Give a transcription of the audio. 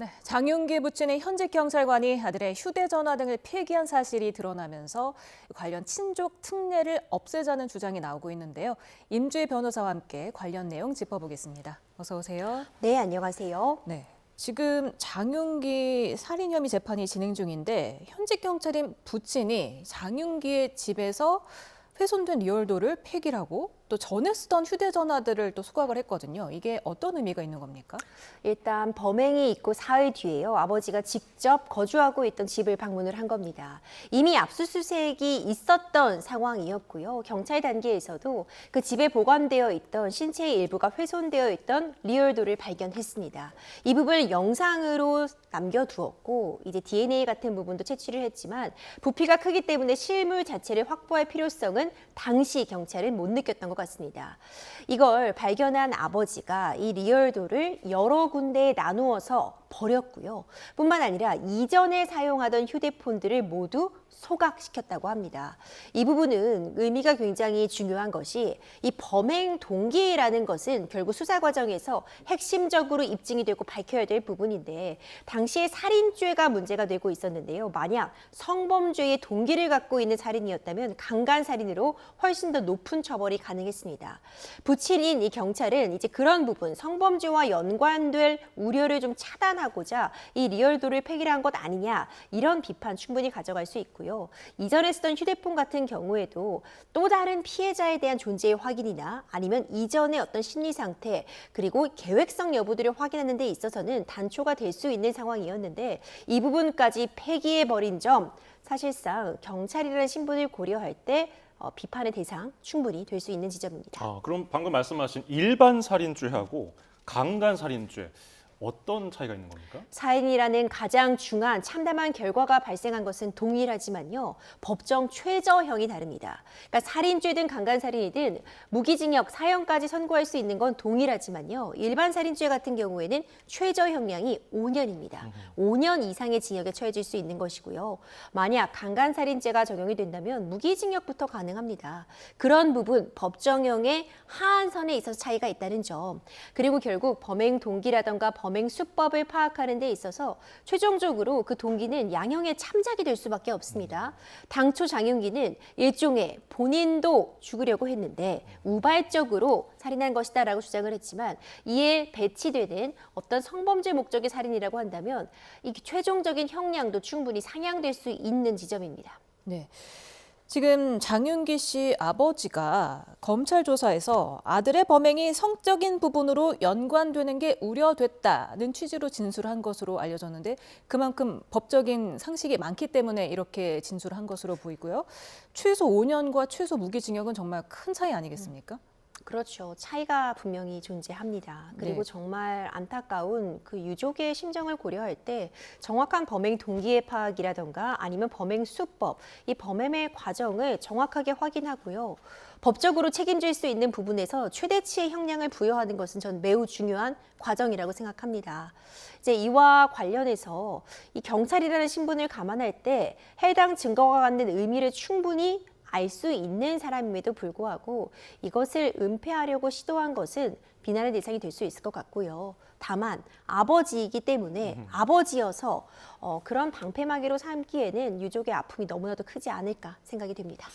네, 장윤기 부친의 현직 경찰관이 아들의 휴대전화 등을 폐기한 사실이 드러나면서 관련 친족 특례를 없애자는 주장이 나오고 있는데요. 임주희 변호사와 함께 관련 내용 짚어보겠습니다. 어서 오세요. 네, 안녕하세요. 네, 지금 장윤기 살인 혐의 재판이 진행 중인데 현직 경찰인 부친이 장윤기의 집에서 훼손된 리얼도를 폐기하고 또 전에 쓰던 휴대전화들을 또 수각을 했거든요. 이게 어떤 의미가 있는 겁니까? 일단 범행이 있고 사흘 뒤에요. 아버지가 직접 거주하고 있던 집을 방문을 한 겁니다. 이미 압수수색이 있었던 상황이었고요. 경찰 단계에서도 그 집에 보관되어 있던 신체의 일부가 훼손되어 있던 리얼도를 발견했습니다. 이 부분을 영상으로 남겨두었고 이제 DNA 같은 부분도 채취를 했지만 부피가 크기 때문에 실물 자체를 확보할 필요성은 당시 경찰은 못 느꼈던 것 같습니다. 이걸 발견한 아버지가 이 리얼도를 여러 군데에 나누어서 버렸고요. 뿐만 아니라 이전에 사용하던 휴대폰들을 모두 소각시켰다고 합니다. 이 부분은 의미가 굉장히 중요한 것이 이 범행 동기라는 것은 결국 수사 과정에서 핵심적으로 입증이 되고 밝혀야 될 부분인데 당시에 살인죄가 문제가 되고 있었는데요. 만약 성범죄의 동기를 갖고 있는 살인이었다면 강간살인으로 훨씬 더 높은 처벌이 가능했습니다. 부친인 이 경찰은 이제 그런 부분, 성범죄와 연관될 우려를 좀 차단하고자 이 리얼도를 폐기한 것 아니냐 이런 비판 충분히 가져갈 수 있고요. 이전에 쓰던 휴대폰 같은 경우에도 또 다른 피해자에 대한 존재의 확인이나 아니면 이전의 어떤 심리 상태 그리고 계획성 여부들을 확인하는 데 있어서는 단초가 될 수 있는 상황이었는데 이 부분까지 폐기해버린 점 사실상 경찰이라는 신분을 고려할 때 비판의 대상 충분히 될 수 있는 지점입니다. 그럼 방금 말씀하신 일반 살인죄하고 강간 살인죄 어떤 차이가 있는 겁니까? 살인이라는 가장 중한 참담한 결과가 발생한 것은 동일하지만요. 법정 최저형이 다릅니다. 그러니까 살인죄든 강간살인이든 무기징역, 사형까지 선고할 수 있는 건 동일하지만요. 일반 살인죄 같은 경우에는 최저형량이 5년입니다. 5년 이상의 징역에 처해질 수 있는 것이고요. 만약 강간살인죄가 적용이 된다면 무기징역부터 가능합니다. 그런 부분 법정형의 하한선에 있어서 차이가 있다는 점. 그리고 결국 범행 동기라던가 범행 수법을 파악하는 데 있어서 최종적으로 그 동기는 양형의 참작이 될 수밖에 없습니다. 당초 장윤기는 일종의 본인도 죽으려고 했는데 우발적으로 살인한 것이다라고 주장을 했지만 이에 배치되는 어떤 성범죄 목적의 살인이라고 한다면 이 최종적인 형량도 충분히 상향될 수 있는 지점입니다. 네. 지금 장윤기 씨 아버지가 검찰 조사에서 아들의 범행이 성적인 부분으로 연관되는 게 우려됐다는 취지로 진술한 것으로 알려졌는데 그만큼 법적인 상식이 많기 때문에 이렇게 진술한 것으로 보이고요. 최소 5년과 최소 무기징역은 정말 큰 차이 아니겠습니까? 그렇죠. 차이가 분명히 존재합니다. 그리고 네. 정말 안타까운 그 유족의 심정을 고려할 때 정확한 범행 동기의 파악이라던가 아니면 범행 수법, 이 범행의 과정을 정확하게 확인하고요. 법적으로 책임질 수 있는 부분에서 최대치의 형량을 부여하는 것은 전 매우 중요한 과정이라고 생각합니다. 이제 이와 관련해서 이 경찰이라는 신분을 감안할 때 해당 증거가 갖는 의미를 충분히 알 수 있는 사람임에도 불구하고 이것을 은폐하려고 시도한 것은 비난의 대상이 될 수 있을 것 같고요. 다만 아버지이기 때문에 아버지여서 그런 방패막이로 삼기에는 유족의 아픔이 너무나도 크지 않을까 생각이 됩니다.